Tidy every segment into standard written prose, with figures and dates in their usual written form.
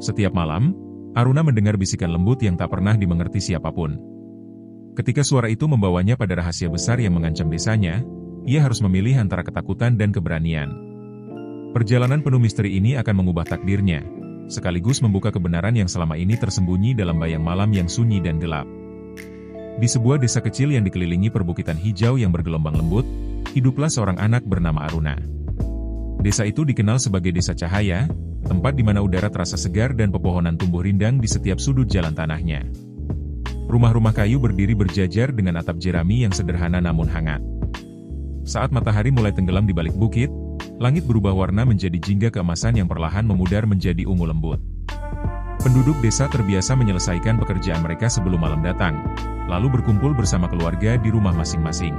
Setiap malam, Aruna mendengar bisikan lembut yang tak pernah dimengerti siapapun. Ketika suara itu membawanya pada rahasia besar yang mengancam desanya, ia harus memilih antara ketakutan dan keberanian. Perjalanan penuh misteri ini akan mengubah takdirnya, sekaligus membuka kebenaran yang selama ini tersembunyi dalam bayang malam yang sunyi dan gelap. Di sebuah desa kecil yang dikelilingi perbukitan hijau yang bergelombang lembut, hiduplah seorang anak bernama Aruna. Desa itu dikenal sebagai Desa Cahaya, tempat di mana udara terasa segar dan pepohonan tumbuh rindang di setiap sudut jalan tanahnya. Rumah-rumah kayu berdiri berjajar dengan atap jerami yang sederhana namun hangat. Saat matahari mulai tenggelam di balik bukit, langit berubah warna menjadi jingga keemasan yang perlahan memudar menjadi ungu lembut. Penduduk desa terbiasa menyelesaikan pekerjaan mereka sebelum malam datang, lalu berkumpul bersama keluarga di rumah masing-masing.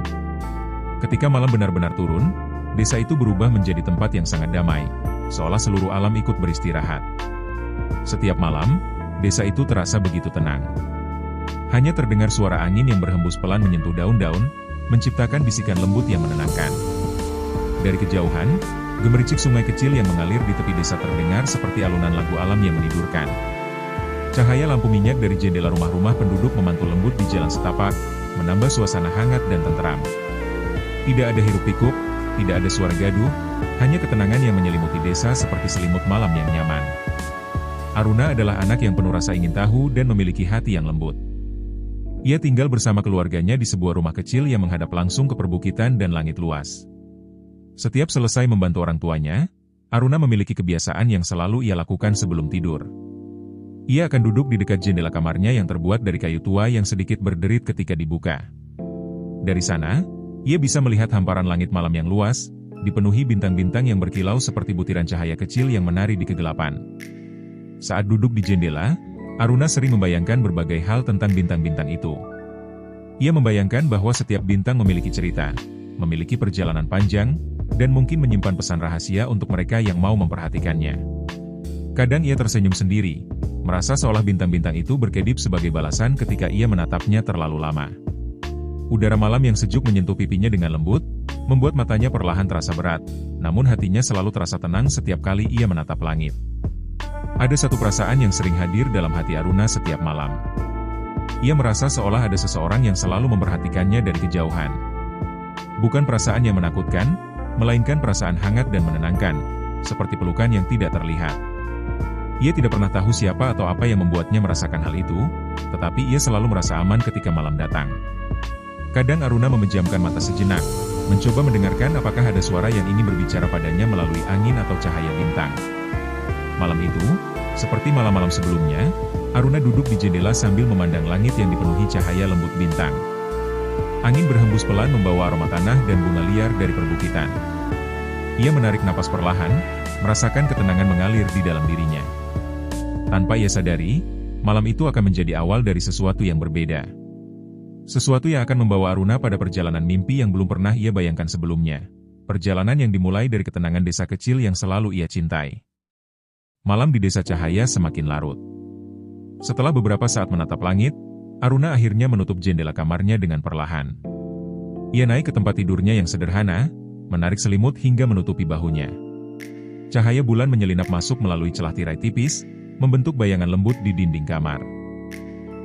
Ketika malam benar-benar turun, desa itu berubah menjadi tempat yang sangat damai, seolah seluruh alam ikut beristirahat. Setiap malam, desa itu terasa begitu tenang. Hanya terdengar suara angin yang berhembus pelan menyentuh daun-daun, menciptakan bisikan lembut yang menenangkan. Dari kejauhan, gemericik sungai kecil yang mengalir di tepi desa terdengar seperti alunan lagu alam yang menidurkan. Cahaya lampu minyak dari jendela rumah-rumah penduduk memantul lembut di jalan setapak, menambah suasana hangat dan tenteram. Tidak ada hiruk-pikuk, tidak ada suara gaduh, hanya ketenangan yang menyelimuti desa seperti selimut malam yang nyaman. Aruna adalah anak yang penuh rasa ingin tahu dan memiliki hati yang lembut. Ia tinggal bersama keluarganya di sebuah rumah kecil yang menghadap langsung ke perbukitan dan langit luas. Setiap selesai membantu orang tuanya, Aruna memiliki kebiasaan yang selalu ia lakukan sebelum tidur. Ia akan duduk di dekat jendela kamarnya yang terbuat dari kayu tua yang sedikit berderit ketika dibuka. Dari sana, ia bisa melihat hamparan langit malam yang luas, dipenuhi bintang-bintang yang berkilau seperti butiran cahaya kecil yang menari di kegelapan. Saat duduk di jendela, Aruna sering membayangkan berbagai hal tentang bintang-bintang itu. Ia membayangkan bahwa setiap bintang memiliki cerita, memiliki perjalanan panjang, dan mungkin menyimpan pesan rahasia untuk mereka yang mau memperhatikannya. Kadang ia tersenyum sendiri, merasa seolah bintang-bintang itu berkedip sebagai balasan ketika ia menatapnya terlalu lama. Udara malam yang sejuk menyentuh pipinya dengan lembut, membuat matanya perlahan terasa berat, namun hatinya selalu terasa tenang setiap kali ia menatap langit. Ada satu perasaan yang sering hadir dalam hati Aruna setiap malam. Ia merasa seolah ada seseorang yang selalu memperhatikannya dari kejauhan. Bukan perasaan yang menakutkan, melainkan perasaan hangat dan menenangkan, seperti pelukan yang tidak terlihat. Ia tidak pernah tahu siapa atau apa yang membuatnya merasakan hal itu, tetapi ia selalu merasa aman ketika malam datang. Kadang Aruna memejamkan mata sejenak, mencoba mendengarkan apakah ada suara yang ingin berbicara padanya melalui angin atau cahaya bintang. Malam itu, seperti malam-malam sebelumnya, Aruna duduk di jendela sambil memandang langit yang dipenuhi cahaya lembut bintang. Angin berhembus pelan membawa aroma tanah dan bunga liar dari perbukitan. Ia menarik napas perlahan, merasakan ketenangan mengalir di dalam dirinya. Tanpa ia sadari, malam itu akan menjadi awal dari sesuatu yang berbeda. Sesuatu yang akan membawa Aruna pada perjalanan mimpi yang belum pernah ia bayangkan sebelumnya. Perjalanan yang dimulai dari ketenangan desa kecil yang selalu ia cintai. Malam di Desa Cahaya semakin larut. Setelah beberapa saat menatap langit, Aruna akhirnya menutup jendela kamarnya dengan perlahan. Ia naik ke tempat tidurnya yang sederhana, menarik selimut hingga menutupi bahunya. Cahaya bulan menyelinap masuk melalui celah tirai tipis, membentuk bayangan lembut di dinding kamar.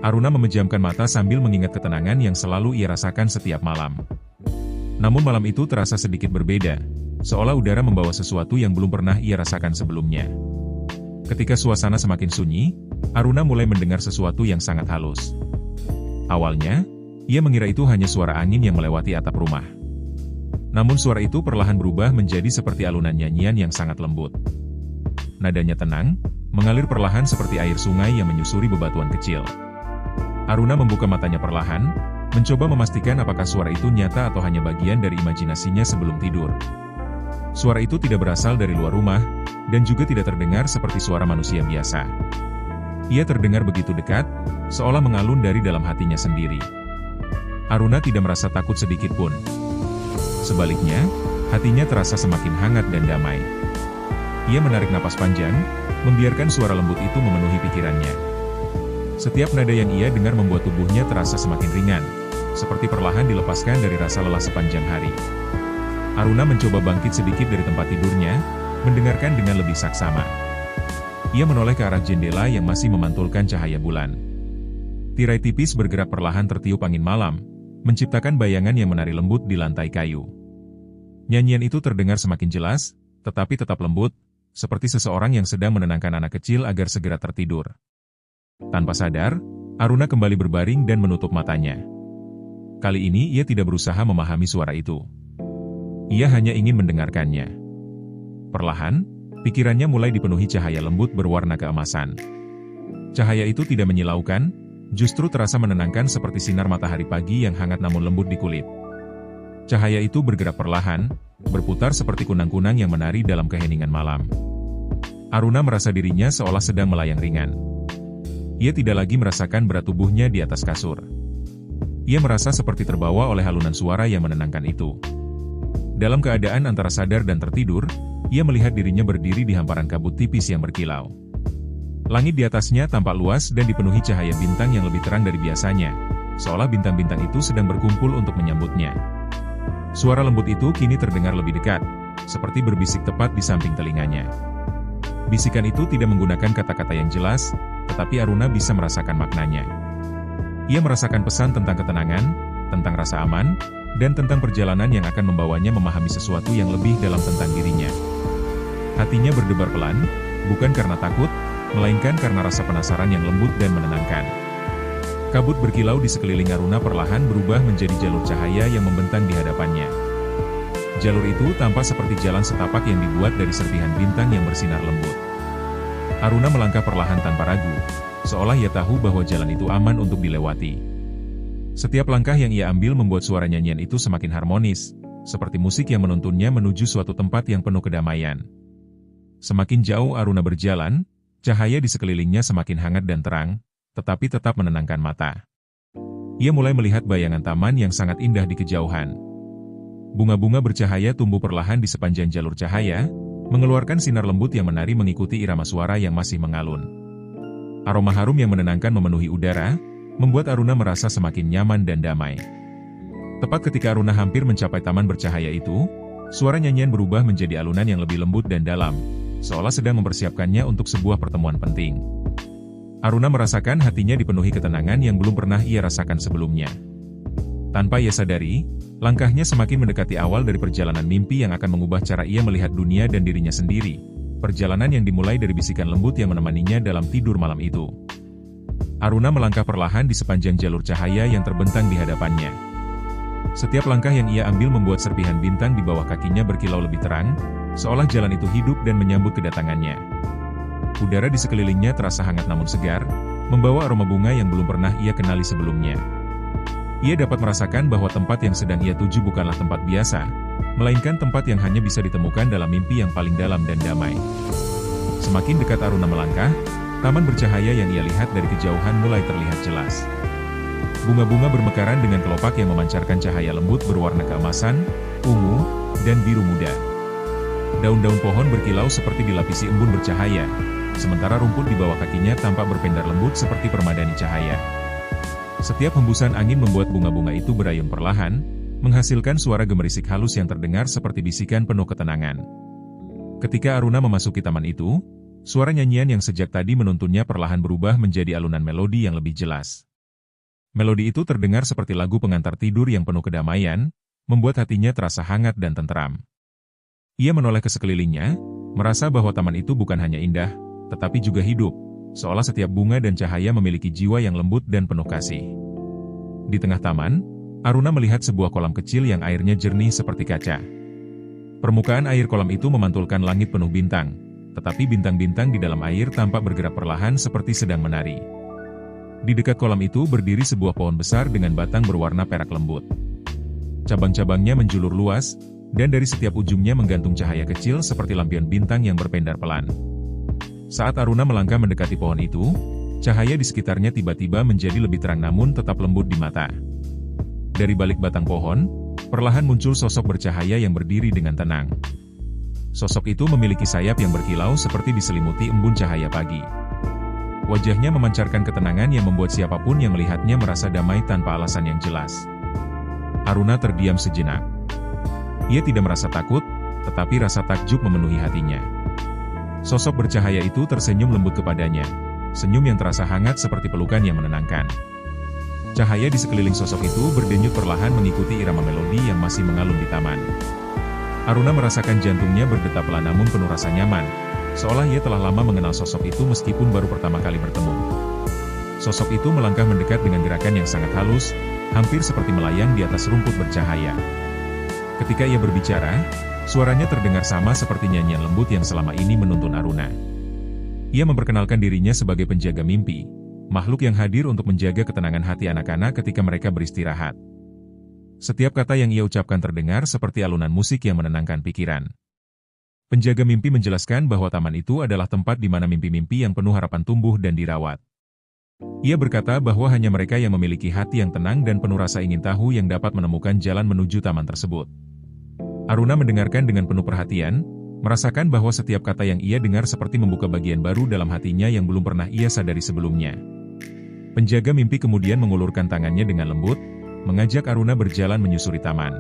Aruna memejamkan mata sambil mengingat ketenangan yang selalu ia rasakan setiap malam. Namun malam itu terasa sedikit berbeda, seolah udara membawa sesuatu yang belum pernah ia rasakan sebelumnya. Ketika suasana semakin sunyi, Aruna mulai mendengar sesuatu yang sangat halus. Awalnya, ia mengira itu hanya suara angin yang melewati atap rumah. Namun suara itu perlahan berubah menjadi seperti alunan nyanyian yang sangat lembut. Nadanya tenang, mengalir perlahan seperti air sungai yang menyusuri bebatuan kecil. Aruna membuka matanya perlahan, mencoba memastikan apakah suara itu nyata atau hanya bagian dari imajinasinya sebelum tidur. Suara itu tidak berasal dari luar rumah, dan juga tidak terdengar seperti suara manusia biasa. Ia terdengar begitu dekat, seolah mengalun dari dalam hatinya sendiri. Aruna tidak merasa takut sedikit pun. Sebaliknya, hatinya terasa semakin hangat dan damai. Ia menarik napas panjang, membiarkan suara lembut itu memenuhi pikirannya. Setiap nada yang ia dengar membuat tubuhnya terasa semakin ringan, seperti perlahan dilepaskan dari rasa lelah sepanjang hari. Aruna mencoba bangkit sedikit dari tempat tidurnya, mendengarkan dengan lebih saksama. Ia menoleh ke arah jendela yang masih memantulkan cahaya bulan. Tirai tipis bergerak perlahan tertiup angin malam, menciptakan bayangan yang menari lembut di lantai kayu. Nyanyian itu terdengar semakin jelas, tetapi tetap lembut, seperti seseorang yang sedang menenangkan anak kecil agar segera tertidur. Tanpa sadar, Aruna kembali berbaring dan menutup matanya. Kali ini ia tidak berusaha memahami suara itu. Ia hanya ingin mendengarkannya. Perlahan, pikirannya mulai dipenuhi cahaya lembut berwarna keemasan. Cahaya itu tidak menyilaukan, justru terasa menenangkan seperti sinar matahari pagi yang hangat namun lembut di kulit. Cahaya itu bergerak perlahan, berputar seperti kunang-kunang yang menari dalam keheningan malam. Aruna merasa dirinya seolah sedang melayang ringan. Ia tidak lagi merasakan berat tubuhnya di atas kasur. Ia merasa seperti terbawa oleh halunan suara yang menenangkan itu. Dalam keadaan antara sadar dan tertidur, ia melihat dirinya berdiri di hamparan kabut tipis yang berkilau. Langit di atasnya tampak luas dan dipenuhi cahaya bintang yang lebih terang dari biasanya, seolah bintang-bintang itu sedang berkumpul untuk menyambutnya. Suara lembut itu kini terdengar lebih dekat, seperti berbisik tepat di samping telinganya. Bisikan itu tidak menggunakan kata-kata yang jelas, tetapi Aruna bisa merasakan maknanya. Ia merasakan pesan tentang ketenangan, tentang rasa aman, dan tentang perjalanan yang akan membawanya memahami sesuatu yang lebih dalam tentang dirinya. Hatinya berdebar pelan, bukan karena takut, melainkan karena rasa penasaran yang lembut dan menenangkan. Kabut berkilau di sekeliling Aruna perlahan berubah menjadi jalur cahaya yang membentang di hadapannya. Jalur itu tampak seperti jalan setapak yang dibuat dari serpihan bintang yang bersinar lembut. Aruna melangkah perlahan tanpa ragu, seolah ia tahu bahwa jalan itu aman untuk dilewati. Setiap langkah yang ia ambil membuat suara nyanyian itu semakin harmonis, seperti musik yang menuntunnya menuju suatu tempat yang penuh kedamaian. Semakin jauh Aruna berjalan, cahaya di sekelilingnya semakin hangat dan terang, tetapi tetap menenangkan mata. Ia mulai melihat bayangan taman yang sangat indah di kejauhan. Bunga-bunga bercahaya tumbuh perlahan di sepanjang jalur cahaya, mengeluarkan sinar lembut yang menari mengikuti irama suara yang masih mengalun. Aroma harum yang menenangkan memenuhi udara, membuat Aruna merasa semakin nyaman dan damai. Tepat ketika Aruna hampir mencapai taman bercahaya itu, suara nyanyian berubah menjadi alunan yang lebih lembut dan dalam, seolah sedang mempersiapkannya untuk sebuah pertemuan penting. Aruna merasakan hatinya dipenuhi ketenangan yang belum pernah ia rasakan sebelumnya. Tanpa ia sadari, langkahnya semakin mendekati awal dari perjalanan mimpi yang akan mengubah cara ia melihat dunia dan dirinya sendiri. Perjalanan yang dimulai dari bisikan lembut yang menemaninya dalam tidur malam itu. Aruna melangkah perlahan di sepanjang jalur cahaya yang terbentang di hadapannya. Setiap langkah yang ia ambil membuat serpihan bintang di bawah kakinya berkilau lebih terang, seolah jalan itu hidup dan menyambut kedatangannya. Udara di sekelilingnya terasa hangat namun segar, membawa aroma bunga yang belum pernah ia kenali sebelumnya. Ia dapat merasakan bahwa tempat yang sedang ia tuju bukanlah tempat biasa, melainkan tempat yang hanya bisa ditemukan dalam mimpi yang paling dalam dan damai. Semakin dekat Aruna melangkah, taman bercahaya yang ia lihat dari kejauhan mulai terlihat jelas. Bunga-bunga bermekaran dengan kelopak yang memancarkan cahaya lembut berwarna keemasan, ungu, dan biru muda. Daun-daun pohon berkilau seperti dilapisi embun bercahaya, sementara rumput di bawah kakinya tampak berpendar lembut seperti permadani cahaya. Setiap hembusan angin membuat bunga-bunga itu berayun perlahan, menghasilkan suara gemerisik halus yang terdengar seperti bisikan penuh ketenangan. Ketika Aruna memasuki taman itu, suara nyanyian yang sejak tadi menuntunnya perlahan berubah menjadi alunan melodi yang lebih jelas. Melodi itu terdengar seperti lagu pengantar tidur yang penuh kedamaian, membuat hatinya terasa hangat dan tenteram. Ia menoleh ke sekelilingnya, merasa bahwa taman itu bukan hanya indah, tetapi juga hidup, seolah setiap bunga dan cahaya memiliki jiwa yang lembut dan penuh kasih. Di tengah taman, Aruna melihat sebuah kolam kecil yang airnya jernih seperti kaca. Permukaan air kolam itu memantulkan langit penuh bintang, tetapi bintang-bintang di dalam air tampak bergerak perlahan seperti sedang menari. Di dekat kolam itu berdiri sebuah pohon besar dengan batang berwarna perak lembut. Cabang-cabangnya menjulur luas, dan dari setiap ujungnya menggantung cahaya kecil seperti lampion bintang yang berpendar pelan. Saat Aruna melangkah mendekati pohon itu, cahaya di sekitarnya tiba-tiba menjadi lebih terang namun tetap lembut di mata. Dari balik batang pohon, perlahan muncul sosok bercahaya yang berdiri dengan tenang. Sosok itu memiliki sayap yang berkilau seperti diselimuti embun cahaya pagi. Wajahnya memancarkan ketenangan yang membuat siapapun yang melihatnya merasa damai tanpa alasan yang jelas. Aruna terdiam sejenak. Ia tidak merasa takut, tetapi rasa takjub memenuhi hatinya. Sosok bercahaya itu tersenyum lembut kepadanya. Senyum yang terasa hangat seperti pelukan yang menenangkan. Cahaya di sekeliling sosok itu berdenyut perlahan mengikuti irama melodi yang masih mengalun di taman. Aruna merasakan jantungnya berdetak pelan namun penuh rasa nyaman, seolah ia telah lama mengenal sosok itu meskipun baru pertama kali bertemu. Sosok itu melangkah mendekat dengan gerakan yang sangat halus, hampir seperti melayang di atas rumput bercahaya. Ketika ia berbicara, suaranya terdengar sama seperti nyanyian lembut yang selama ini menuntun Aruna. Ia memperkenalkan dirinya sebagai penjaga mimpi, makhluk yang hadir untuk menjaga ketenangan hati anak-anak ketika mereka beristirahat. Setiap kata yang ia ucapkan terdengar seperti alunan musik yang menenangkan pikiran. Penjaga mimpi menjelaskan bahwa taman itu adalah tempat di mana mimpi-mimpi yang penuh harapan tumbuh dan dirawat. Ia berkata bahwa hanya mereka yang memiliki hati yang tenang dan penuh rasa ingin tahu yang dapat menemukan jalan menuju taman tersebut. Aruna mendengarkan dengan penuh perhatian, merasakan bahwa setiap kata yang ia dengar seperti membuka bagian baru dalam hatinya yang belum pernah ia sadari sebelumnya. Penjaga mimpi kemudian mengulurkan tangannya dengan lembut, mengajak Aruna berjalan menyusuri taman.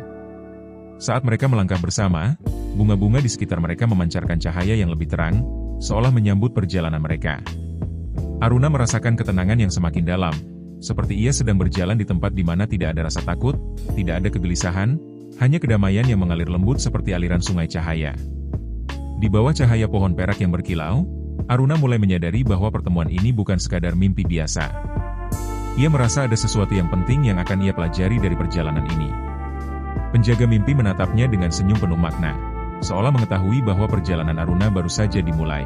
Saat mereka melangkah bersama, bunga-bunga di sekitar mereka memancarkan cahaya yang lebih terang, seolah menyambut perjalanan mereka. Aruna merasakan ketenangan yang semakin dalam, seperti ia sedang berjalan di tempat di mana tidak ada rasa takut, tidak ada kegelisahan, hanya kedamaian yang mengalir lembut seperti aliran sungai cahaya. Di bawah cahaya pohon perak yang berkilau, Aruna mulai menyadari bahwa pertemuan ini bukan sekadar mimpi biasa. Ia merasa ada sesuatu yang penting yang akan ia pelajari dari perjalanan ini. Penjaga mimpi menatapnya dengan senyum penuh makna, seolah mengetahui bahwa perjalanan Aruna baru saja dimulai.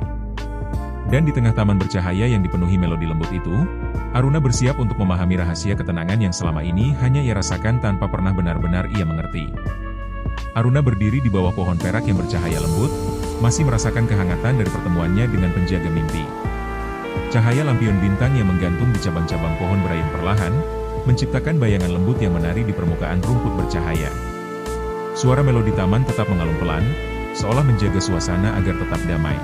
Dan di tengah taman bercahaya yang dipenuhi melodi lembut itu, Aruna bersiap untuk memahami rahasia ketenangan yang selama ini hanya ia rasakan tanpa pernah benar-benar ia mengerti. Aruna berdiri di bawah pohon perak yang bercahaya lembut, masih merasakan kehangatan dari pertemuannya dengan penjaga mimpi. Cahaya lampion bintang yang menggantung di cabang-cabang pohon berayun perlahan, menciptakan bayangan lembut yang menari di permukaan rumput bercahaya. Suara melodi taman tetap mengalun pelan, seolah menjaga suasana agar tetap damai.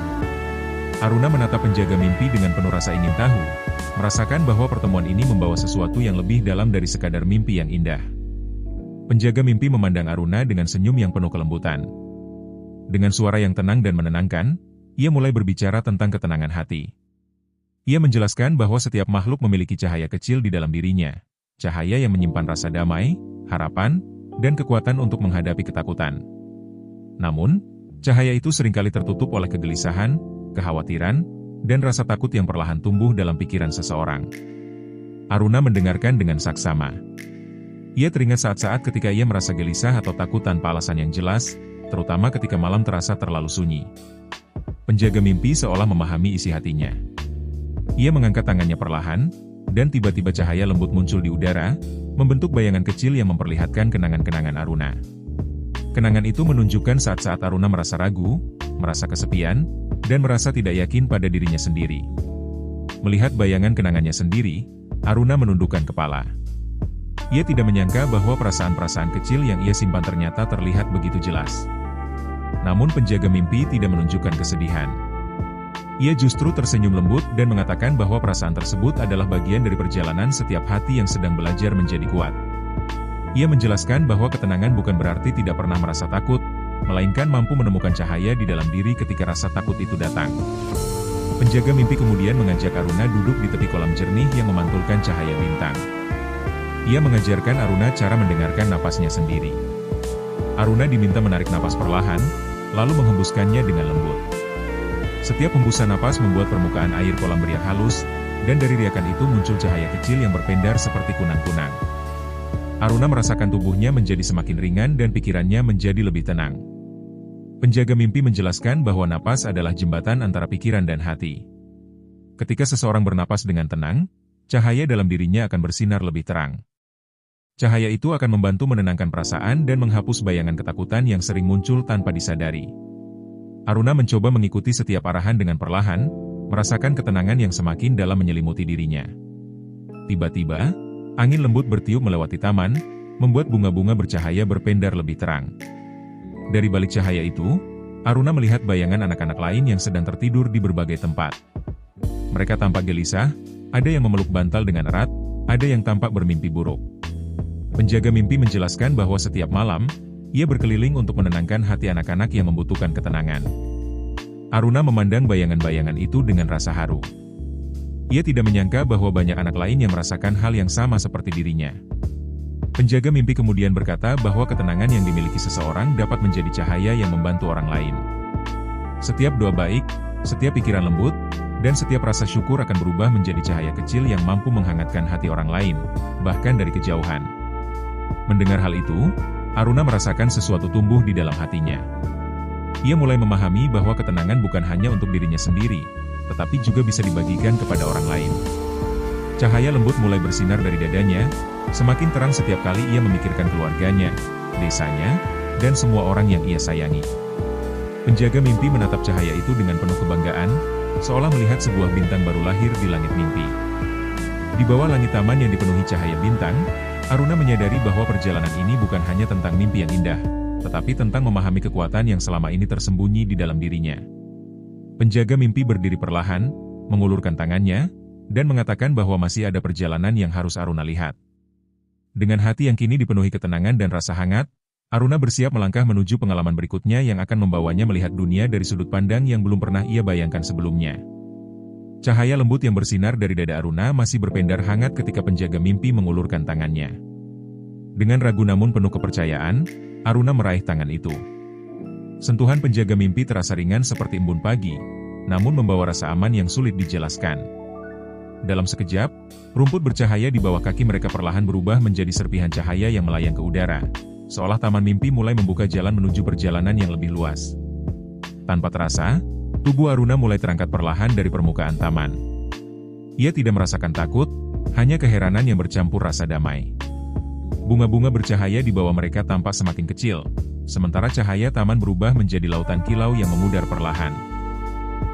Aruna menatap penjaga mimpi dengan penuh rasa ingin tahu, merasakan bahwa pertemuan ini membawa sesuatu yang lebih dalam dari sekadar mimpi yang indah. Penjaga mimpi memandang Aruna dengan senyum yang penuh kelembutan. Dengan suara yang tenang dan menenangkan, ia mulai berbicara tentang ketenangan hati. Ia menjelaskan bahwa setiap makhluk memiliki cahaya kecil di dalam dirinya, cahaya yang menyimpan rasa damai, harapan, dan kekuatan untuk menghadapi ketakutan. Namun, cahaya itu seringkali tertutup oleh kegelisahan, kekhawatiran, dan rasa takut yang perlahan tumbuh dalam pikiran seseorang. Aruna mendengarkan dengan saksama. Ia teringat saat-saat ketika ia merasa gelisah atau takut tanpa alasan yang jelas, terutama ketika malam terasa terlalu sunyi. Penjaga mimpi seolah memahami isi hatinya. Ia mengangkat tangannya perlahan, dan tiba-tiba cahaya lembut muncul di udara, membentuk bayangan kecil yang memperlihatkan kenangan-kenangan Aruna. Kenangan itu menunjukkan saat-saat Aruna merasa ragu, merasa kesepian, dan merasa tidak yakin pada dirinya sendiri. Melihat bayangan kenangannya sendiri, Aruna menundukkan kepala. Ia tidak menyangka bahwa perasaan-perasaan kecil yang ia simpan ternyata terlihat begitu jelas. Namun penjaga mimpi tidak menunjukkan kesedihan. Ia justru tersenyum lembut dan mengatakan bahwa perasaan tersebut adalah bagian dari perjalanan setiap hati yang sedang belajar menjadi kuat. Ia menjelaskan bahwa ketenangan bukan berarti tidak pernah merasa takut, melainkan mampu menemukan cahaya di dalam diri ketika rasa takut itu datang. Penjaga mimpi kemudian mengajak Aruna duduk di tepi kolam jernih yang memantulkan cahaya bintang. Ia mengajarkan Aruna cara mendengarkan napasnya sendiri. Aruna diminta menarik napas perlahan, lalu menghembuskannya dengan lembut. Setiap hembusan napas membuat permukaan air kolam beriak halus, dan dari riakan itu muncul cahaya kecil yang berpendar seperti kunang-kunang. Aruna merasakan tubuhnya menjadi semakin ringan dan pikirannya menjadi lebih tenang. Penjaga mimpi menjelaskan bahwa napas adalah jembatan antara pikiran dan hati. Ketika seseorang bernapas dengan tenang, cahaya dalam dirinya akan bersinar lebih terang. Cahaya itu akan membantu menenangkan perasaan dan menghapus bayangan ketakutan yang sering muncul tanpa disadari. Aruna mencoba mengikuti setiap arahan dengan perlahan, merasakan ketenangan yang semakin dalam menyelimuti dirinya. Tiba-tiba, angin lembut bertiup melewati taman, membuat bunga-bunga bercahaya berpendar lebih terang. Dari balik cahaya itu, Aruna melihat bayangan anak-anak lain yang sedang tertidur di berbagai tempat. Mereka tampak gelisah, ada yang memeluk bantal dengan erat, ada yang tampak bermimpi buruk. Penjaga mimpi menjelaskan bahwa setiap malam, ia berkeliling untuk menenangkan hati anak-anak yang membutuhkan ketenangan. Aruna memandang bayangan-bayangan itu dengan rasa haru. Ia tidak menyangka bahwa banyak anak lain yang merasakan hal yang sama seperti dirinya. Penjaga mimpi kemudian berkata bahwa ketenangan yang dimiliki seseorang dapat menjadi cahaya yang membantu orang lain. Setiap doa baik, setiap pikiran lembut, dan setiap rasa syukur akan berubah menjadi cahaya kecil yang mampu menghangatkan hati orang lain, bahkan dari kejauhan. Mendengar hal itu, Aruna merasakan sesuatu tumbuh di dalam hatinya. Ia mulai memahami bahwa ketenangan bukan hanya untuk dirinya sendiri, tetapi juga bisa dibagikan kepada orang lain. Cahaya lembut mulai bersinar dari dadanya, semakin terang setiap kali ia memikirkan keluarganya, desanya, dan semua orang yang ia sayangi. Penjaga mimpi menatap cahaya itu dengan penuh kebanggaan, seolah melihat sebuah bintang baru lahir di langit mimpi. Di bawah langit taman yang dipenuhi cahaya bintang, Aruna menyadari bahwa perjalanan ini bukan hanya tentang mimpi yang indah, tetapi tentang memahami kekuatan yang selama ini tersembunyi di dalam dirinya. Penjaga mimpi berdiri perlahan, mengulurkan tangannya, dan mengatakan bahwa masih ada perjalanan yang harus Aruna lihat. Dengan hati yang kini dipenuhi ketenangan dan rasa hangat, Aruna bersiap melangkah menuju pengalaman berikutnya yang akan membawanya melihat dunia dari sudut pandang yang belum pernah ia bayangkan sebelumnya. Cahaya lembut yang bersinar dari dada Aruna masih berpendar hangat ketika penjaga mimpi mengulurkan tangannya. Dengan ragu namun penuh kepercayaan, Aruna meraih tangan itu. Sentuhan penjaga mimpi terasa ringan seperti embun pagi, namun membawa rasa aman yang sulit dijelaskan. Dalam sekejap, rumput bercahaya di bawah kaki mereka perlahan berubah menjadi serpihan cahaya yang melayang ke udara, seolah taman mimpi mulai membuka jalan menuju perjalanan yang lebih luas. Tanpa terasa, tubuh Aruna mulai terangkat perlahan dari permukaan taman. Ia tidak merasakan takut, hanya keheranan yang bercampur rasa damai. Bunga-bunga bercahaya di bawah mereka tampak semakin kecil, sementara cahaya taman berubah menjadi lautan kilau yang memudar perlahan.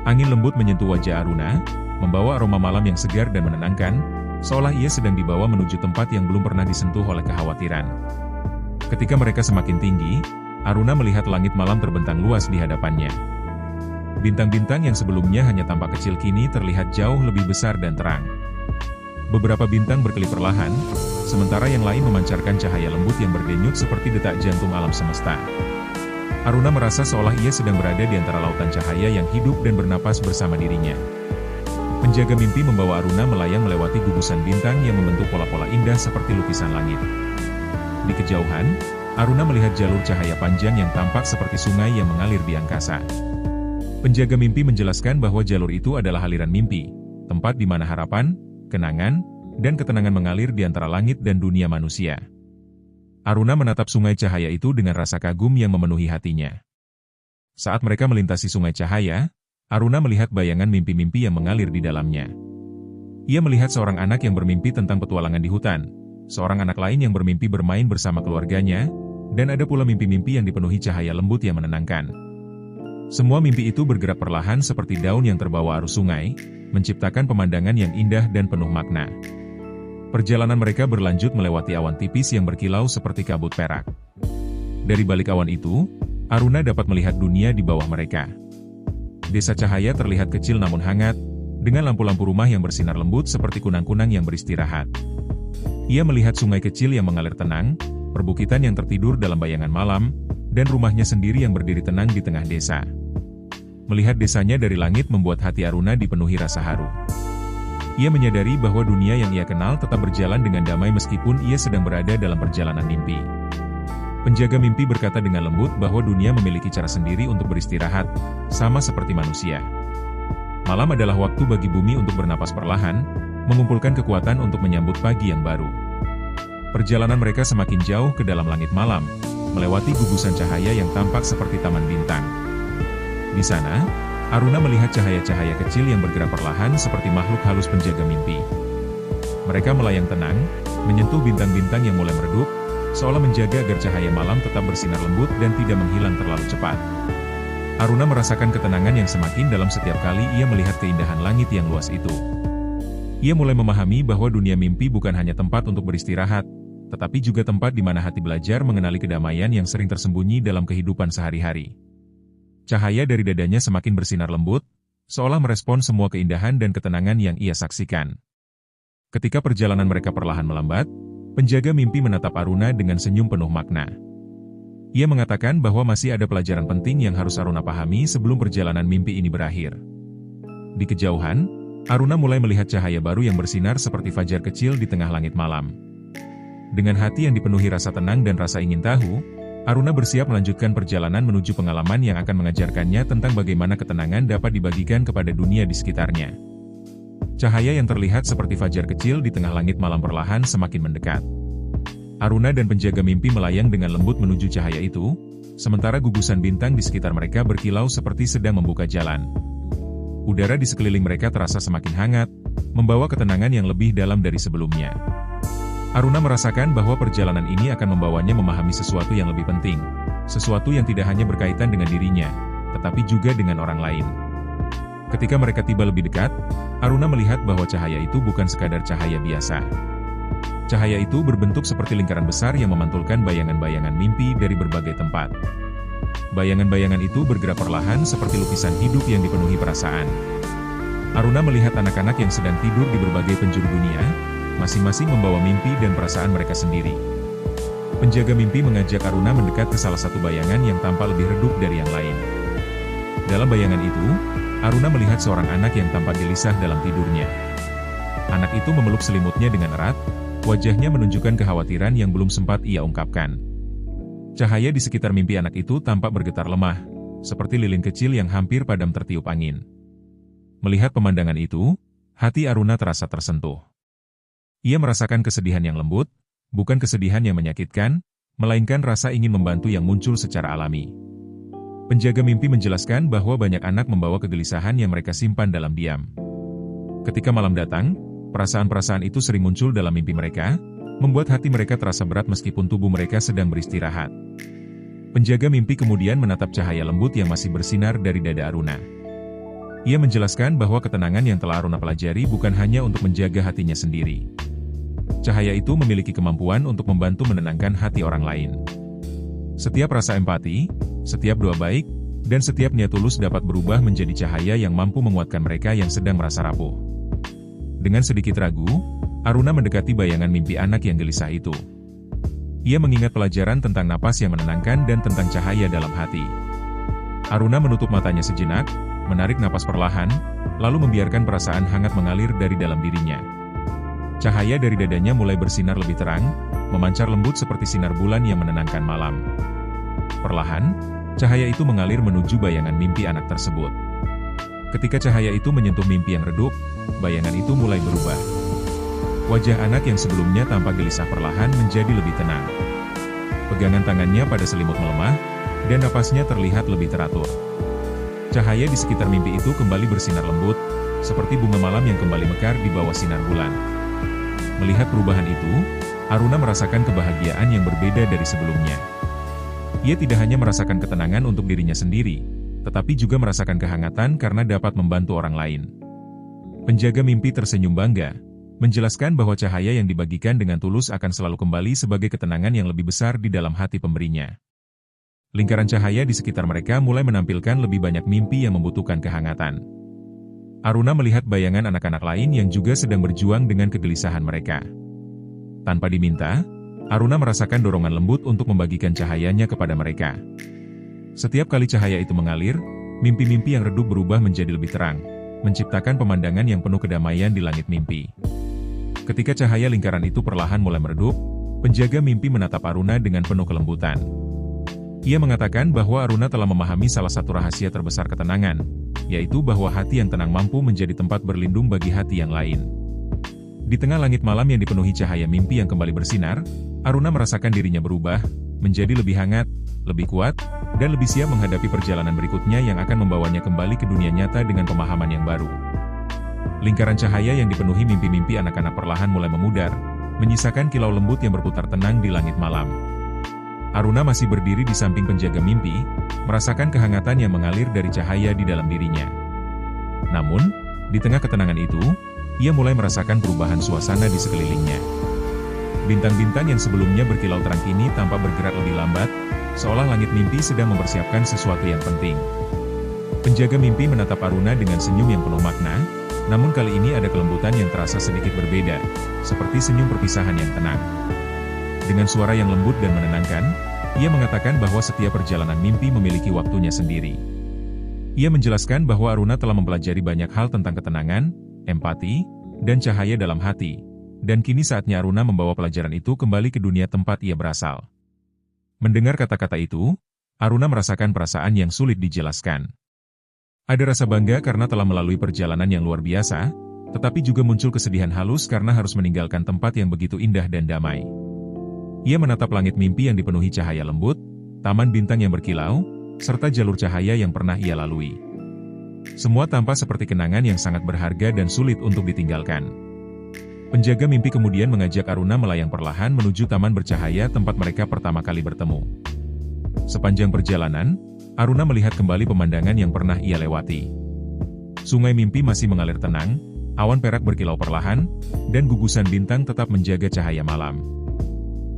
Angin lembut menyentuh wajah Aruna, membawa aroma malam yang segar dan menenangkan, seolah ia sedang dibawa menuju tempat yang belum pernah disentuh oleh kekhawatiran. Ketika mereka semakin tinggi, Aruna melihat langit malam terbentang luas di hadapannya. Bintang-bintang yang sebelumnya hanya tampak kecil kini terlihat jauh lebih besar dan terang. Beberapa bintang berkelip perlahan, sementara yang lain memancarkan cahaya lembut yang berdenyut seperti detak jantung alam semesta. Aruna merasa seolah ia sedang berada di antara lautan cahaya yang hidup dan bernapas bersama dirinya. Penjaga mimpi membawa Aruna melayang melewati gugusan bintang yang membentuk pola-pola indah seperti lukisan langit. Di kejauhan, Aruna melihat jalur cahaya panjang yang tampak seperti sungai yang mengalir di angkasa. Penjaga mimpi menjelaskan bahwa jalur itu adalah aliran mimpi, tempat di mana harapan, kenangan, dan ketenangan mengalir di antara langit dan dunia manusia. Aruna menatap sungai cahaya itu dengan rasa kagum yang memenuhi hatinya. Saat mereka melintasi sungai cahaya, Aruna melihat bayangan mimpi-mimpi yang mengalir di dalamnya. Ia melihat seorang anak yang bermimpi tentang petualangan di hutan, seorang anak lain yang bermimpi bermain bersama keluarganya, dan ada pula mimpi-mimpi yang dipenuhi cahaya lembut yang menenangkan. Semua mimpi itu bergerak perlahan seperti daun yang terbawa arus sungai, menciptakan pemandangan yang indah dan penuh makna. Perjalanan mereka berlanjut melewati awan tipis yang berkilau seperti kabut perak. Dari balik awan itu, Aruna dapat melihat dunia di bawah mereka. Desa cahaya terlihat kecil namun hangat, dengan lampu-lampu rumah yang bersinar lembut seperti kunang-kunang yang beristirahat. Ia melihat sungai kecil yang mengalir tenang, perbukitan yang tertidur dalam bayangan malam, dan rumahnya sendiri yang berdiri tenang di tengah desa. Melihat desanya dari langit membuat hati Aruna dipenuhi rasa haru. Ia menyadari bahwa dunia yang ia kenal tetap berjalan dengan damai meskipun ia sedang berada dalam perjalanan mimpi. Penjaga mimpi berkata dengan lembut bahwa dunia memiliki cara sendiri untuk beristirahat, sama seperti manusia. Malam adalah waktu bagi bumi untuk bernapas perlahan, mengumpulkan kekuatan untuk menyambut pagi yang baru. Perjalanan mereka semakin jauh ke dalam langit malam, melewati gugusan cahaya yang tampak seperti taman bintang. Di sana, Aruna melihat cahaya-cahaya kecil yang bergerak perlahan seperti makhluk halus penjaga mimpi. Mereka melayang tenang, menyentuh bintang-bintang yang mulai meredup, seolah menjaga agar cahaya malam tetap bersinar lembut dan tidak menghilang terlalu cepat. Aruna merasakan ketenangan yang semakin dalam setiap kali ia melihat keindahan langit yang luas itu. Ia mulai memahami bahwa dunia mimpi bukan hanya tempat untuk beristirahat, tetapi juga tempat di mana hati belajar mengenali kedamaian yang sering tersembunyi dalam kehidupan sehari-hari. Cahaya dari dadanya semakin bersinar lembut, seolah merespons semua keindahan dan ketenangan yang ia saksikan. Ketika perjalanan mereka perlahan melambat, penjaga mimpi menatap Aruna dengan senyum penuh makna. Ia mengatakan bahwa masih ada pelajaran penting yang harus Aruna pahami sebelum perjalanan mimpi ini berakhir. Di kejauhan, Aruna mulai melihat cahaya baru yang bersinar seperti fajar kecil di tengah langit malam. Dengan hati yang dipenuhi rasa tenang dan rasa ingin tahu, Aruna bersiap melanjutkan perjalanan menuju pengalaman yang akan mengajarkannya tentang bagaimana ketenangan dapat dibagikan kepada dunia di sekitarnya. Cahaya yang terlihat seperti fajar kecil di tengah langit malam perlahan semakin mendekat. Aruna dan penjaga mimpi melayang dengan lembut menuju cahaya itu, sementara gugusan bintang di sekitar mereka berkilau seperti sedang membuka jalan. Udara di sekeliling mereka terasa semakin hangat, membawa ketenangan yang lebih dalam dari sebelumnya. Aruna merasakan bahwa perjalanan ini akan membawanya memahami sesuatu yang lebih penting, sesuatu yang tidak hanya berkaitan dengan dirinya, tetapi juga dengan orang lain. Ketika mereka tiba lebih dekat, Aruna melihat bahwa cahaya itu bukan sekadar cahaya biasa. Cahaya itu berbentuk seperti lingkaran besar yang memantulkan bayangan-bayangan mimpi dari berbagai tempat. Bayangan-bayangan itu bergerak perlahan seperti lukisan hidup yang dipenuhi perasaan. Aruna melihat anak-anak yang sedang tidur di berbagai penjuru dunia, masing-masing membawa mimpi dan perasaan mereka sendiri. Penjaga mimpi mengajak Aruna mendekat ke salah satu bayangan yang tampak lebih redup dari yang lain. Dalam bayangan itu, Aruna melihat seorang anak yang tampak gelisah dalam tidurnya. Anak itu memeluk selimutnya dengan erat, wajahnya menunjukkan kekhawatiran yang belum sempat ia ungkapkan. Cahaya di sekitar mimpi anak itu tampak bergetar lemah, seperti lilin kecil yang hampir padam tertiup angin. Melihat pemandangan itu, hati Aruna terasa tersentuh. Ia merasakan kesedihan yang lembut, bukan kesedihan yang menyakitkan, melainkan rasa ingin membantu yang muncul secara alami. Penjaga mimpi menjelaskan bahwa banyak anak membawa kegelisahan yang mereka simpan dalam diam. Ketika malam datang, perasaan-perasaan itu sering muncul dalam mimpi mereka, membuat hati mereka terasa berat meskipun tubuh mereka sedang beristirahat. Penjaga mimpi kemudian menatap cahaya lembut yang masih bersinar dari dada Aruna. Ia menjelaskan bahwa ketenangan yang telah Aruna pelajari bukan hanya untuk menjaga hatinya sendiri. Cahaya itu memiliki kemampuan untuk membantu menenangkan hati orang lain. Setiap rasa empati, setiap doa baik, dan setiap niat tulus dapat berubah menjadi cahaya yang mampu menguatkan mereka yang sedang merasa rapuh. Dengan sedikit ragu, Aruna mendekati bayangan mimpi anak yang gelisah itu. Ia mengingat pelajaran tentang napas yang menenangkan dan tentang cahaya dalam hati. Aruna menutup matanya sejenak, menarik napas perlahan, lalu membiarkan perasaan hangat mengalir dari dalam dirinya. Cahaya dari dadanya mulai bersinar lebih terang, memancar lembut seperti sinar bulan yang menenangkan malam. Perlahan, cahaya itu mengalir menuju bayangan mimpi anak tersebut. Ketika cahaya itu menyentuh mimpi yang redup, bayangan itu mulai berubah. Wajah anak yang sebelumnya tampak gelisah perlahan menjadi lebih tenang. Pegangan tangannya pada selimut melemah, dan napasnya terlihat lebih teratur. Cahaya di sekitar mimpi itu kembali bersinar lembut, seperti bunga malam yang kembali mekar di bawah sinar bulan. Melihat perubahan itu, Aruna merasakan kebahagiaan yang berbeda dari sebelumnya. Ia tidak hanya merasakan ketenangan untuk dirinya sendiri, tetapi juga merasakan kehangatan karena dapat membantu orang lain. Penjaga mimpi tersenyum bangga, menjelaskan bahwa cahaya yang dibagikan dengan tulus akan selalu kembali sebagai ketenangan yang lebih besar di dalam hati pemberinya. Lingkaran cahaya di sekitar mereka mulai menampilkan lebih banyak mimpi yang membutuhkan kehangatan. Aruna melihat bayangan anak-anak lain yang juga sedang berjuang dengan kegelisahan mereka. Tanpa diminta, Aruna merasakan dorongan lembut untuk membagikan cahayanya kepada mereka. Setiap kali cahaya itu mengalir, mimpi-mimpi yang redup berubah menjadi lebih terang, menciptakan pemandangan yang penuh kedamaian di langit mimpi. Ketika cahaya lingkaran itu perlahan mulai meredup, penjaga mimpi menatap Aruna dengan penuh kelembutan. Ia mengatakan bahwa Aruna telah memahami salah satu rahasia terbesar ketenangan, yaitu bahwa hati yang tenang mampu menjadi tempat berlindung bagi hati yang lain. Di tengah langit malam yang dipenuhi cahaya mimpi yang kembali bersinar, Aruna merasakan dirinya berubah, menjadi lebih hangat, lebih kuat, dan lebih siap menghadapi perjalanan berikutnya yang akan membawanya kembali ke dunia nyata dengan pemahaman yang baru. Lingkaran cahaya yang dipenuhi mimpi-mimpi anak-anak perlahan mulai memudar, menyisakan kilau lembut yang berputar tenang di langit malam. Aruna masih berdiri di samping penjaga mimpi, merasakan kehangatan yang mengalir dari cahaya di dalam dirinya. Namun, di tengah ketenangan itu, ia mulai merasakan perubahan suasana di sekelilingnya. Bintang-bintang yang sebelumnya berkilau terang kini tampak bergerak lebih lambat, seolah langit mimpi sedang mempersiapkan sesuatu yang penting. Penjaga mimpi menatap Aruna dengan senyum yang penuh makna, namun kali ini ada kelembutan yang terasa sedikit berbeda, seperti senyum perpisahan yang tenang. Dengan suara yang lembut dan menenangkan, Ia mengatakan bahwa setiap perjalanan mimpi memiliki waktunya sendiri. Ia menjelaskan bahwa Aruna telah mempelajari banyak hal tentang ketenangan, empati, dan cahaya dalam hati, dan kini saatnya Aruna membawa pelajaran itu kembali ke dunia tempat ia berasal. Mendengar kata-kata itu, Aruna merasakan perasaan yang sulit dijelaskan. Ada rasa bangga karena telah melalui perjalanan yang luar biasa, tetapi juga muncul kesedihan halus karena harus meninggalkan tempat yang begitu indah dan damai. Ia menatap langit mimpi yang dipenuhi cahaya lembut, taman bintang yang berkilau, serta jalur cahaya yang pernah ia lalui. Semua tampak seperti kenangan yang sangat berharga dan sulit untuk ditinggalkan. Penjaga mimpi kemudian mengajak Aruna melayang perlahan menuju taman bercahaya tempat mereka pertama kali bertemu. Sepanjang perjalanan, Aruna melihat kembali pemandangan yang pernah ia lewati. Sungai mimpi masih mengalir tenang, awan perak berkilau perlahan, dan gugusan bintang tetap menjaga cahaya malam.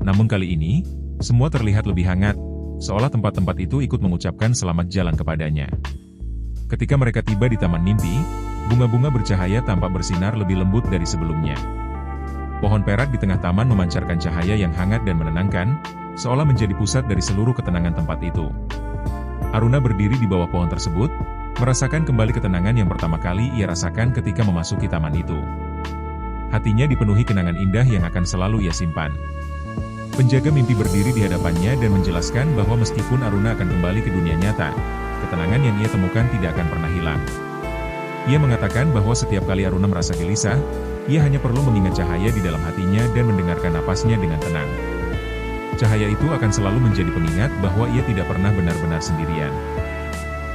Namun kali ini, semua terlihat lebih hangat, seolah tempat-tempat itu ikut mengucapkan selamat jalan kepadanya. Ketika mereka tiba di taman mimpi, bunga-bunga bercahaya tampak bersinar lebih lembut dari sebelumnya. Pohon perak di tengah taman memancarkan cahaya yang hangat dan menenangkan, seolah menjadi pusat dari seluruh ketenangan tempat itu. Aruna berdiri di bawah pohon tersebut, merasakan kembali ketenangan yang pertama kali ia rasakan ketika memasuki taman itu. Hatinya dipenuhi kenangan indah yang akan selalu ia simpan. Penjaga mimpi berdiri di hadapannya dan menjelaskan bahwa meskipun Aruna akan kembali ke dunia nyata, ketenangan yang ia temukan tidak akan pernah hilang. Ia mengatakan bahwa setiap kali Aruna merasa gelisah, ia hanya perlu mengingat cahaya di dalam hatinya dan mendengarkan napasnya dengan tenang. Cahaya itu akan selalu menjadi pengingat bahwa ia tidak pernah benar-benar sendirian.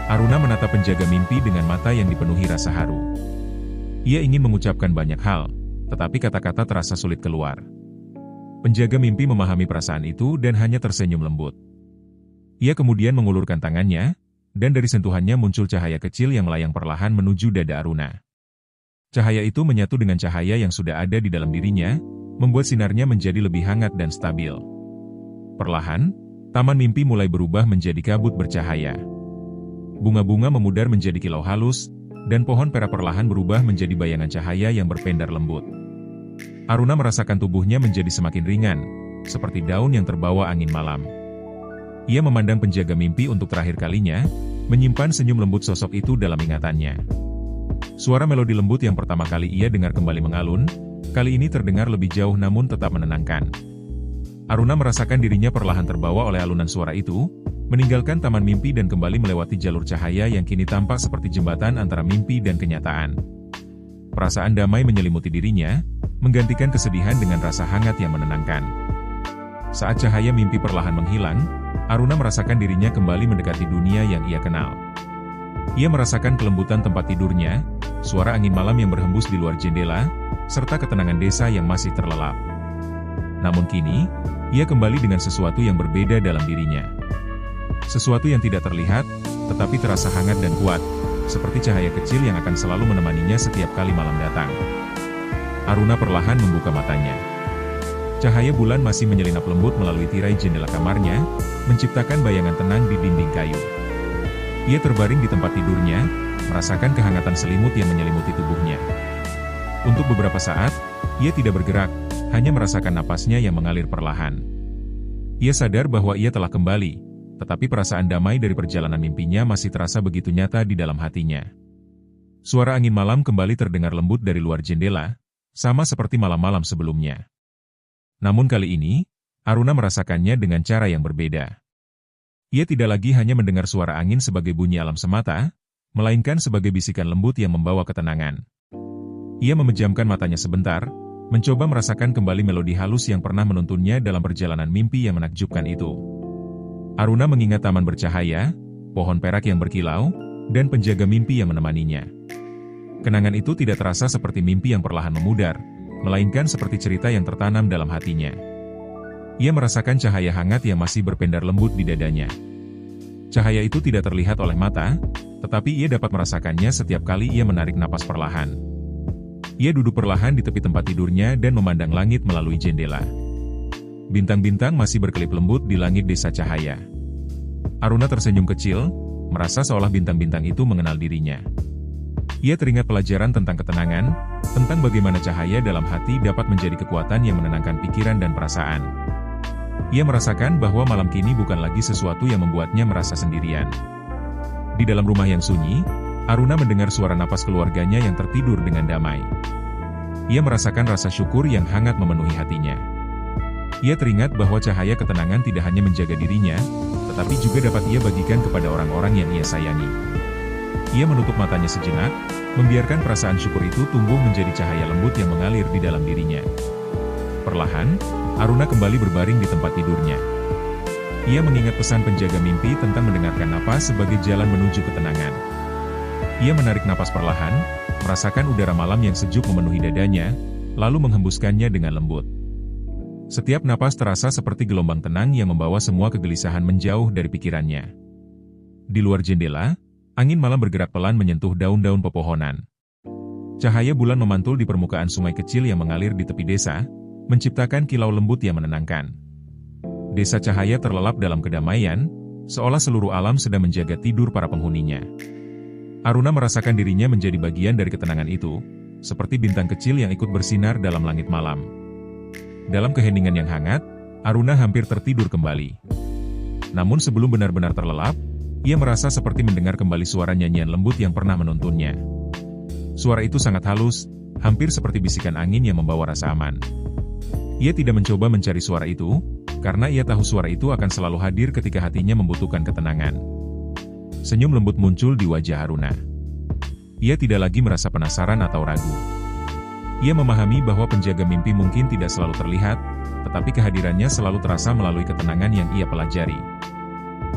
Aruna menatap penjaga mimpi dengan mata yang dipenuhi rasa haru. Ia ingin mengucapkan banyak hal, tetapi kata-kata terasa sulit keluar. Penjaga mimpi memahami perasaan itu dan hanya tersenyum lembut. Ia kemudian mengulurkan tangannya, dan dari sentuhannya muncul cahaya kecil yang melayang perlahan menuju dada Aruna. Cahaya itu menyatu dengan cahaya yang sudah ada di dalam dirinya, membuat sinarnya menjadi lebih hangat dan stabil. Perlahan, taman mimpi mulai berubah menjadi kabut bercahaya. Bunga-bunga memudar menjadi kilau halus, dan pohon perak perlahan berubah menjadi bayangan cahaya yang berpendar lembut. Aruna merasakan tubuhnya menjadi semakin ringan, seperti daun yang terbawa angin malam. Ia memandang penjaga mimpi untuk terakhir kalinya, menyimpan senyum lembut sosok itu dalam ingatannya. Suara melodi lembut yang pertama kali ia dengar kembali mengalun, kali ini terdengar lebih jauh namun tetap menenangkan. Aruna merasakan dirinya perlahan terbawa oleh alunan suara itu, meninggalkan taman mimpi dan kembali melewati jalur cahaya yang kini tampak seperti jembatan antara mimpi dan kenyataan. Perasaan damai menyelimuti dirinya, menggantikan kesedihan dengan rasa hangat yang menenangkan. Saat cahaya mimpi perlahan menghilang, Aruna merasakan dirinya kembali mendekati dunia yang ia kenal. Ia merasakan kelembutan tempat tidurnya, suara angin malam yang berhembus di luar jendela, serta ketenangan desa yang masih terlelap. Namun kini, ia kembali dengan sesuatu yang berbeda dalam dirinya. Sesuatu yang tidak terlihat, tetapi terasa hangat dan kuat, seperti cahaya kecil yang akan selalu menemaninya setiap kali malam datang. Aruna perlahan membuka matanya. Cahaya bulan masih menyelinap lembut melalui tirai jendela kamarnya, menciptakan bayangan tenang di dinding kayu. Ia terbaring di tempat tidurnya, merasakan kehangatan selimut yang menyelimuti tubuhnya. Untuk beberapa saat, ia tidak bergerak, hanya merasakan napasnya yang mengalir perlahan. Ia sadar bahwa ia telah kembali, tetapi perasaan damai dari perjalanan mimpinya masih terasa begitu nyata di dalam hatinya. Suara angin malam kembali terdengar lembut dari luar jendela, sama seperti malam-malam sebelumnya. Namun kali ini, Aruna merasakannya dengan cara yang berbeda. Ia tidak lagi hanya mendengar suara angin sebagai bunyi alam semata, melainkan sebagai bisikan lembut yang membawa ketenangan. Ia memejamkan matanya sebentar, mencoba merasakan kembali melodi halus yang pernah menuntunnya dalam perjalanan mimpi yang menakjubkan itu. Aruna mengingat taman bercahaya, pohon perak yang berkilau, dan penjaga mimpi yang menemaninya. Kenangan itu tidak terasa seperti mimpi yang perlahan memudar, melainkan seperti cerita yang tertanam dalam hatinya. Ia merasakan cahaya hangat yang masih berpendar lembut di dadanya. Cahaya itu tidak terlihat oleh mata, tetapi ia dapat merasakannya setiap kali ia menarik napas perlahan. Ia duduk perlahan di tepi tempat tidurnya dan memandang langit melalui jendela. Bintang-bintang masih berkelip lembut di langit desa cahaya. Aruna tersenyum kecil, merasa seolah bintang-bintang itu mengenal dirinya. Ia teringat pelajaran tentang ketenangan, tentang bagaimana cahaya dalam hati dapat menjadi kekuatan yang menenangkan pikiran dan perasaan. Ia merasakan bahwa malam kini bukan lagi sesuatu yang membuatnya merasa sendirian. Di dalam rumah yang sunyi, Aruna mendengar suara napas keluarganya yang tertidur dengan damai. Ia merasakan rasa syukur yang hangat memenuhi hatinya. Ia teringat bahwa cahaya ketenangan tidak hanya menjaga dirinya, tetapi juga dapat ia bagikan kepada orang-orang yang ia sayangi. Ia menutup matanya sejenak, membiarkan perasaan syukur itu tumbuh menjadi cahaya lembut yang mengalir di dalam dirinya. Perlahan, Aruna kembali berbaring di tempat tidurnya. Ia mengingat pesan penjaga mimpi tentang mendengarkan napas sebagai jalan menuju ketenangan. Ia menarik napas perlahan, merasakan udara malam yang sejuk memenuhi dadanya, lalu menghembuskannya dengan lembut. Setiap napas terasa seperti gelombang tenang yang membawa semua kegelisahan menjauh dari pikirannya. Di luar jendela, angin malam bergerak pelan menyentuh daun-daun pepohonan. Cahaya bulan memantul di permukaan sungai kecil yang mengalir di tepi desa, menciptakan kilau lembut yang menenangkan. Desa Cahaya terlelap dalam kedamaian, seolah seluruh alam sedang menjaga tidur para penghuninya. Aruna merasakan dirinya menjadi bagian dari ketenangan itu, seperti bintang kecil yang ikut bersinar dalam langit malam. Dalam keheningan yang hangat, Aruna hampir tertidur kembali. Namun sebelum benar-benar terlelap, ia merasa seperti mendengar kembali suara nyanyian lembut yang pernah menuntunnya. Suara itu sangat halus, hampir seperti bisikan angin yang membawa rasa aman. Ia tidak mencoba mencari suara itu, karena ia tahu suara itu akan selalu hadir ketika hatinya membutuhkan ketenangan. Senyum lembut muncul di wajah Aruna. Ia tidak lagi merasa penasaran atau ragu. Ia memahami bahwa penjaga mimpi mungkin tidak selalu terlihat, tetapi kehadirannya selalu terasa melalui ketenangan yang ia pelajari.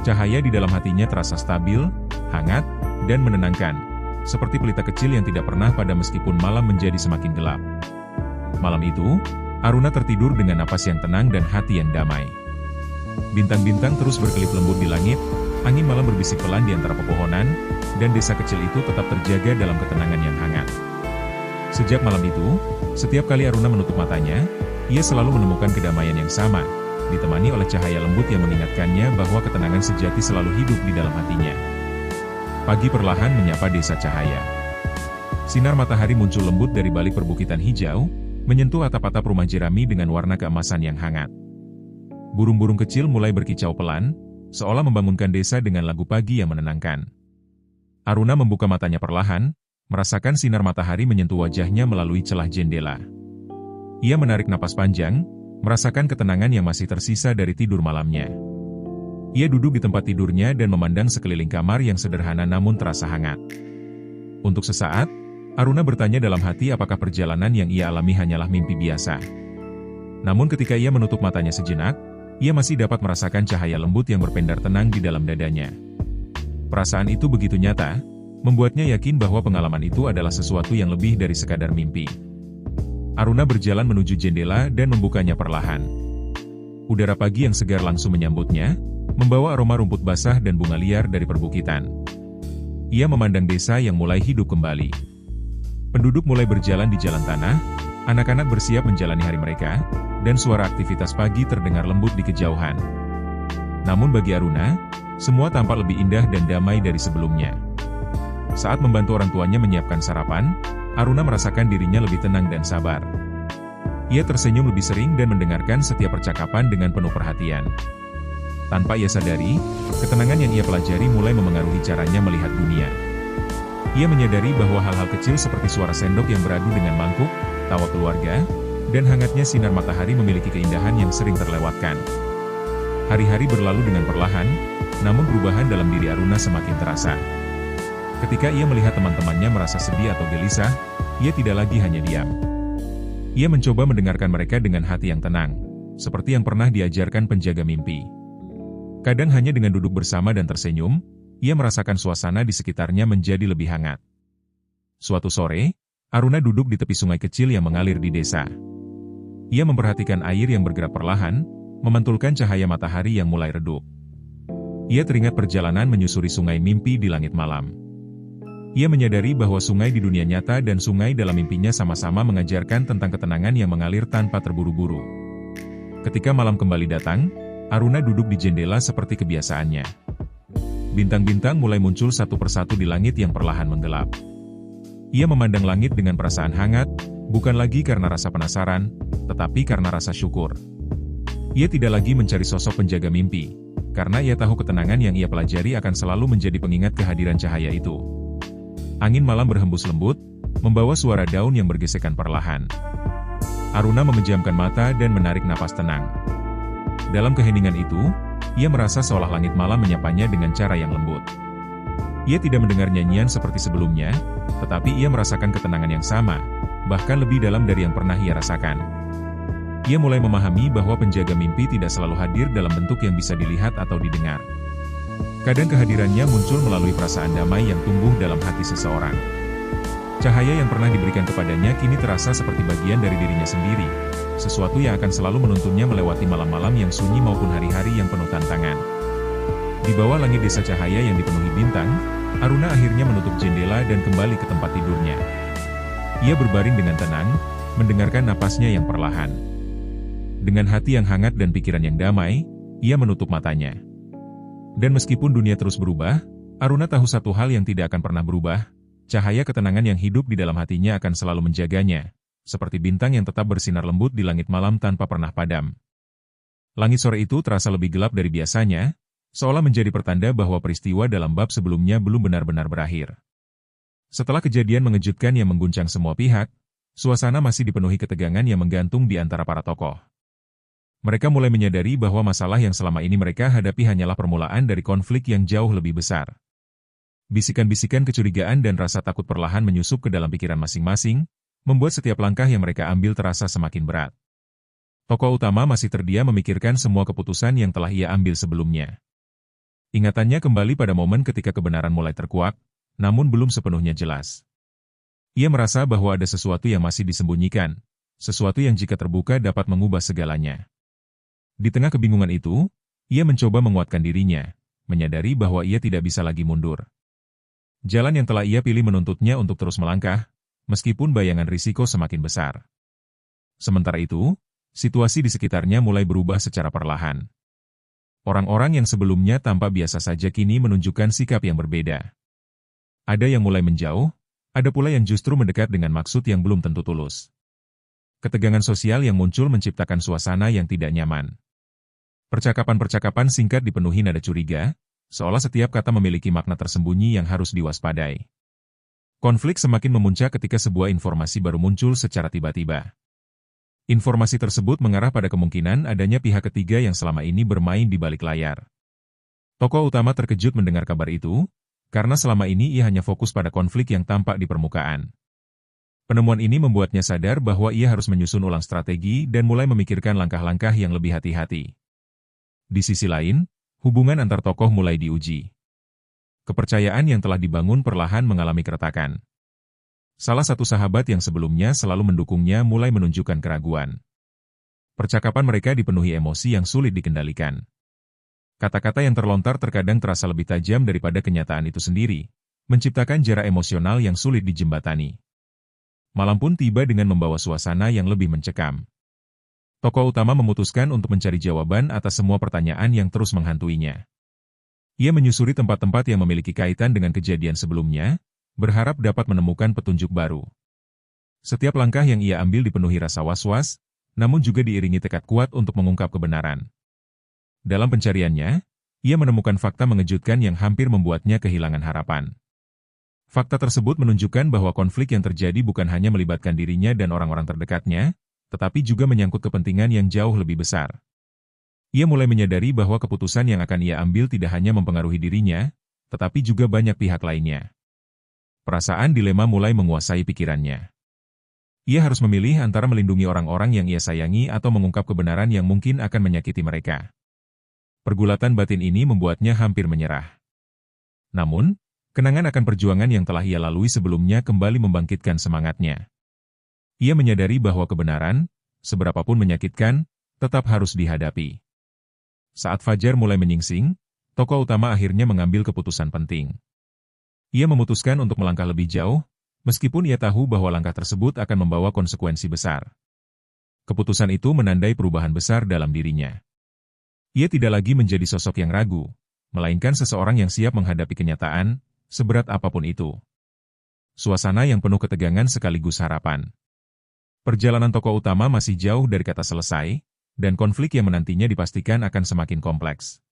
Cahaya di dalam hatinya terasa stabil, hangat, dan menenangkan, seperti pelita kecil yang tidak pernah padam meskipun malam menjadi semakin gelap. Malam itu, Aruna tertidur dengan napas yang tenang dan hati yang damai. Bintang-bintang terus berkelip lembut di langit, angin malam berbisik pelan di antara pepohonan, dan desa kecil itu tetap terjaga dalam ketenangan yang hangat. Sejak malam itu, setiap kali Aruna menutup matanya, ia selalu menemukan kedamaian yang sama, ditemani oleh cahaya lembut yang mengingatkannya bahwa ketenangan sejati selalu hidup di dalam hatinya. Pagi perlahan menyapa desa Cahaya. Sinar matahari muncul lembut dari balik perbukitan hijau, menyentuh atap-atap rumah jerami dengan warna keemasan yang hangat. Burung-burung kecil mulai berkicau pelan, seolah membangunkan desa dengan lagu pagi yang menenangkan. Aruna membuka matanya perlahan, merasakan sinar matahari menyentuh wajahnya melalui celah jendela. Ia menarik napas panjang, merasakan ketenangan yang masih tersisa dari tidur malamnya. Ia duduk di tempat tidurnya dan memandang sekeliling kamar yang sederhana namun terasa hangat. Untuk sesaat, Aruna bertanya dalam hati apakah perjalanan yang ia alami hanyalah mimpi biasa. Namun ketika ia menutup matanya sejenak, ia masih dapat merasakan cahaya lembut yang berpendar tenang di dalam dadanya. Perasaan itu begitu nyata, membuatnya yakin bahwa pengalaman itu adalah sesuatu yang lebih dari sekadar mimpi. Aruna berjalan menuju jendela dan membukanya perlahan. Udara pagi yang segar langsung menyambutnya, membawa aroma rumput basah dan bunga liar dari perbukitan. Ia memandang desa yang mulai hidup kembali. Penduduk mulai berjalan di jalan tanah, anak-anak bersiap menjalani hari mereka, dan suara aktivitas pagi terdengar lembut di kejauhan. Namun bagi Aruna, semua tampak lebih indah dan damai dari sebelumnya. Saat membantu orang tuanya menyiapkan sarapan, Aruna merasakan dirinya lebih tenang dan sabar. Ia tersenyum lebih sering dan mendengarkan setiap percakapan dengan penuh perhatian. Tanpa ia sadari, ketenangan yang ia pelajari mulai memengaruhi caranya melihat dunia. Ia menyadari bahwa hal-hal kecil seperti suara sendok yang beradu dengan mangkuk, tawa keluarga, dan hangatnya sinar matahari memiliki keindahan yang sering terlewatkan. Hari-hari berlalu dengan perlahan, namun perubahan dalam diri Aruna semakin terasa. Ketika ia melihat teman-temannya merasa sedih atau gelisah, ia tidak lagi hanya diam. Ia mencoba mendengarkan mereka dengan hati yang tenang, seperti yang pernah diajarkan penjaga mimpi. Kadang hanya dengan duduk bersama dan tersenyum, ia merasakan suasana di sekitarnya menjadi lebih hangat. Suatu sore, Aruna duduk di tepi sungai kecil yang mengalir di desa. Ia memperhatikan air yang bergerak perlahan, memantulkan cahaya matahari yang mulai redup. Ia teringat perjalanan menyusuri sungai mimpi di langit malam. Ia menyadari bahwa sungai di dunia nyata dan sungai dalam mimpinya sama-sama mengajarkan tentang ketenangan yang mengalir tanpa terburu-buru. Ketika malam kembali datang, Aruna duduk di jendela seperti kebiasaannya. Bintang-bintang mulai muncul satu persatu di langit yang perlahan menggelap. Ia memandang langit dengan perasaan hangat, bukan lagi karena rasa penasaran, tetapi karena rasa syukur. Ia tidak lagi mencari sosok penjaga mimpi, karena ia tahu ketenangan yang ia pelajari akan selalu menjadi pengingat kehadiran cahaya itu. Angin malam berhembus lembut, membawa suara daun yang bergesekan perlahan. Aruna memejamkan mata dan menarik napas tenang. Dalam keheningan itu, ia merasa seolah langit malam menyapanya dengan cara yang lembut. Ia tidak mendengar nyanyian seperti sebelumnya, tetapi ia merasakan ketenangan yang sama, bahkan lebih dalam dari yang pernah ia rasakan. Ia mulai memahami bahwa penjaga mimpi tidak selalu hadir dalam bentuk yang bisa dilihat atau didengar. Kadang kehadirannya muncul melalui perasaan damai yang tumbuh dalam hati seseorang. Cahaya yang pernah diberikan kepadanya kini terasa seperti bagian dari dirinya sendiri, sesuatu yang akan selalu menuntunnya melewati malam-malam yang sunyi maupun hari-hari yang penuh tantangan. Di bawah langit desa cahaya yang dipenuhi bintang, Aruna akhirnya menutup jendela dan kembali ke tempat tidurnya. Ia berbaring dengan tenang, mendengarkan napasnya yang perlahan. Dengan hati yang hangat dan pikiran yang damai, ia menutup matanya. Dan meskipun dunia terus berubah, Aruna tahu satu hal yang tidak akan pernah berubah, cahaya ketenangan yang hidup di dalam hatinya akan selalu menjaganya, seperti bintang yang tetap bersinar lembut di langit malam tanpa pernah padam. Langit sore itu terasa lebih gelap dari biasanya, seolah menjadi pertanda bahwa peristiwa dalam bab sebelumnya belum benar-benar berakhir. Setelah kejadian mengejutkan yang mengguncang semua pihak, suasana masih dipenuhi ketegangan yang menggantung di antara para tokoh. Mereka mulai menyadari bahwa masalah yang selama ini mereka hadapi hanyalah permulaan dari konflik yang jauh lebih besar. Bisikan-bisikan kecurigaan dan rasa takut perlahan menyusup ke dalam pikiran masing-masing, membuat setiap langkah yang mereka ambil terasa semakin berat. Tokoh utama masih terdiam memikirkan semua keputusan yang telah ia ambil sebelumnya. Ingatannya kembali pada momen ketika kebenaran mulai terkuak, namun belum sepenuhnya jelas. Ia merasa bahwa ada sesuatu yang masih disembunyikan, sesuatu yang jika terbuka dapat mengubah segalanya. Di tengah kebingungan itu, ia mencoba menguatkan dirinya, menyadari bahwa ia tidak bisa lagi mundur. Jalan yang telah ia pilih menuntutnya untuk terus melangkah, meskipun bayangan risiko semakin besar. Sementara itu, situasi di sekitarnya mulai berubah secara perlahan. Orang-orang yang sebelumnya tampak biasa saja kini menunjukkan sikap yang berbeda. Ada yang mulai menjauh, ada pula yang justru mendekat dengan maksud yang belum tentu tulus. Ketegangan sosial yang muncul menciptakan suasana yang tidak nyaman. Percakapan-percakapan singkat dipenuhi nada curiga, seolah setiap kata memiliki makna tersembunyi yang harus diwaspadai. Konflik semakin memuncak ketika sebuah informasi baru muncul secara tiba-tiba. Informasi tersebut mengarah pada kemungkinan adanya pihak ketiga yang selama ini bermain di balik layar. Tokoh utama terkejut mendengar kabar itu, karena selama ini ia hanya fokus pada konflik yang tampak di permukaan. Penemuan ini membuatnya sadar bahwa ia harus menyusun ulang strategi dan mulai memikirkan langkah-langkah yang lebih hati-hati. Di sisi lain, hubungan antar tokoh mulai diuji. Kepercayaan yang telah dibangun perlahan mengalami keretakan. Salah satu sahabat yang sebelumnya selalu mendukungnya mulai menunjukkan keraguan. Percakapan mereka dipenuhi emosi yang sulit dikendalikan. Kata-kata yang terlontar terkadang terasa lebih tajam daripada kenyataan itu sendiri, menciptakan jarak emosional yang sulit dijembatani. Malam pun tiba dengan membawa suasana yang lebih mencekam. Tokoh utama memutuskan untuk mencari jawaban atas semua pertanyaan yang terus menghantuinya. Ia menyusuri tempat-tempat yang memiliki kaitan dengan kejadian sebelumnya, berharap dapat menemukan petunjuk baru. Setiap langkah yang ia ambil dipenuhi rasa was-was, namun juga diiringi tekad kuat untuk mengungkap kebenaran. Dalam pencariannya, ia menemukan fakta mengejutkan yang hampir membuatnya kehilangan harapan. Fakta tersebut menunjukkan bahwa konflik yang terjadi bukan hanya melibatkan dirinya dan orang-orang terdekatnya, tetapi juga menyangkut kepentingan yang jauh lebih besar. Ia mulai menyadari bahwa keputusan yang akan ia ambil tidak hanya mempengaruhi dirinya, tetapi juga banyak pihak lainnya. Perasaan dilema mulai menguasai pikirannya. Ia harus memilih antara melindungi orang-orang yang ia sayangi atau mengungkap kebenaran yang mungkin akan menyakiti mereka. Pergulatan batin ini membuatnya hampir menyerah. Namun, kenangan akan perjuangan yang telah ia lalui sebelumnya kembali membangkitkan semangatnya. Ia menyadari bahwa kebenaran, seberapapun menyakitkan, tetap harus dihadapi. Saat fajar mulai menyingsing, tokoh utama akhirnya mengambil keputusan penting. Ia memutuskan untuk melangkah lebih jauh, meskipun ia tahu bahwa langkah tersebut akan membawa konsekuensi besar. Keputusan itu menandai perubahan besar dalam dirinya. Ia tidak lagi menjadi sosok yang ragu, melainkan seseorang yang siap menghadapi kenyataan, seberat apapun itu. Suasana yang penuh ketegangan sekaligus harapan. Perjalanan tokoh utama masih jauh dari kata selesai, dan konflik yang menantinya dipastikan akan semakin kompleks.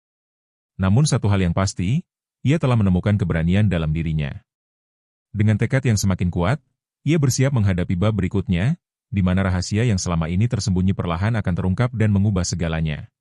Namun satu hal yang pasti, ia telah menemukan keberanian dalam dirinya. Dengan tekad yang semakin kuat, ia bersiap menghadapi bab berikutnya, di mana rahasia yang selama ini tersembunyi perlahan akan terungkap dan mengubah segalanya.